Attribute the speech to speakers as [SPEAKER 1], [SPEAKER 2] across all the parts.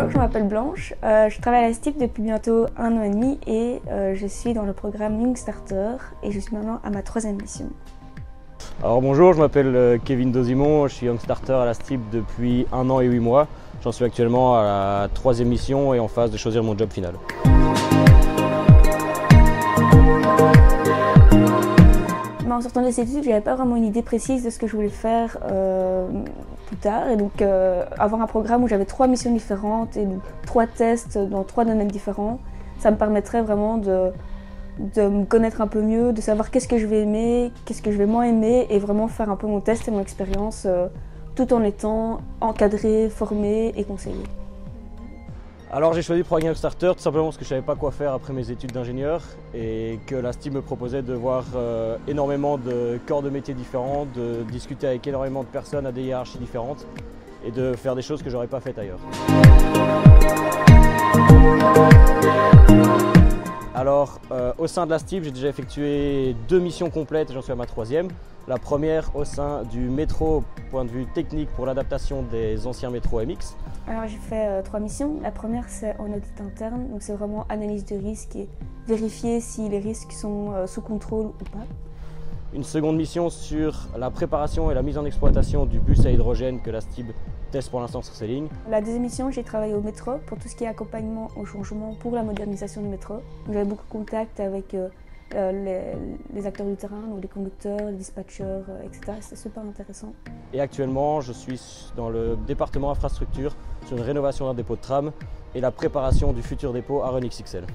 [SPEAKER 1] Alors, je m'appelle Blanche, je travaille à la STIB depuis bientôt 1 an et demi et je suis dans le programme Young Starter et je suis maintenant à ma 3e mission.
[SPEAKER 2] Alors bonjour, je m'appelle Kevin Dozimon, je suis Young Starter à la STIB depuis 1 an et 8 mois. J'en suis actuellement à la 3e mission et en phase de choisir mon job final.
[SPEAKER 1] En sortant des études, je n'avais pas vraiment une idée précise de ce que je voulais faire plus tard. Et donc avoir un programme où j'avais 3 missions différentes et donc 3 tests dans 3 domaines différents, ça me permettrait vraiment de me connaître un peu mieux, de savoir qu'est-ce que je vais aimer, qu'est-ce que je vais moins aimer et vraiment faire un peu mon test et mon expérience tout en étant encadré, formé et conseillé.
[SPEAKER 2] Alors j'ai choisi le programme Young Starter tout simplement parce que je ne savais pas quoi faire après mes études d'ingénieur et que la STIB me proposait de voir énormément de corps de métiers différents, de discuter avec énormément de personnes à des hiérarchies différentes et de faire des choses que je n'aurais pas faites ailleurs. Alors au sein de la STIB, j'ai déjà effectué 2 missions complètes et j'en suis à ma 3e. La première au sein du métro, point de vue technique pour l'adaptation des anciens métros MX.
[SPEAKER 1] Alors j'ai fait 3 missions. La première c'est en audit interne, donc c'est vraiment analyse de risque et vérifier si les risques sont sous contrôle ou pas.
[SPEAKER 2] Une seconde mission sur la préparation et la mise en exploitation du bus à hydrogène que la STIB teste pour l'instant sur ses lignes.
[SPEAKER 1] La deuxième mission, j'ai travaillé au métro pour tout ce qui est accompagnement au changement pour la modernisation du métro. J'avais beaucoup de contacts avec les acteurs du terrain, donc les conducteurs, les dispatchers, etc. C'était super intéressant.
[SPEAKER 2] Et actuellement, je suis dans le département infrastructure sur une rénovation d'un dépôt de tram et la préparation du futur dépôt à Rennes XXL.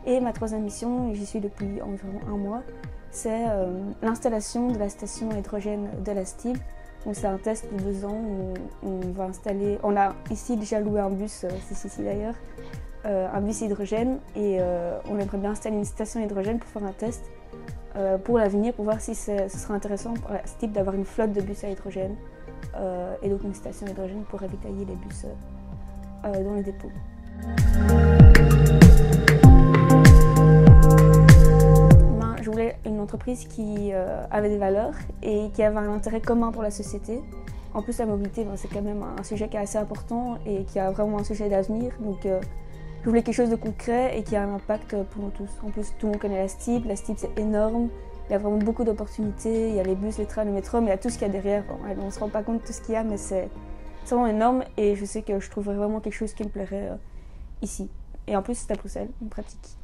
[SPEAKER 1] Et ma 3e mission, j'y suis depuis environ 1 mois, c'est l'installation de la station à hydrogène de la STIB. C'est un test de 2 ans où on va installer, on a ici déjà loué un bus, c'est ici d'ailleurs, un bus hydrogène et on aimerait bien installer une station hydrogène pour faire un test pour l'avenir, pour voir si ce serait intéressant pour la STIB d'avoir une flotte de bus à hydrogène et donc une station hydrogène pour ravitailler les bus dans les dépôts. Je voulais une entreprise qui avait des valeurs et qui avait un intérêt commun pour la société. En plus, la mobilité, c'est quand même un sujet qui est assez important et qui a vraiment un sujet d'avenir. Donc, je voulais quelque chose de concret et qui a un impact pour nous tous. En plus, tout le monde connaît la STIB. La STIB, c'est énorme. Il y a vraiment beaucoup d'opportunités. Il y a les bus, les trains, le métro, mais il y a tout ce qu'il y a derrière. Bon, on ne se rend pas compte de tout ce qu'il y a, mais c'est vraiment énorme. Et je sais que je trouverais vraiment quelque chose qui me plairait ici. Et en plus, c'est à Bruxelles, on pratique.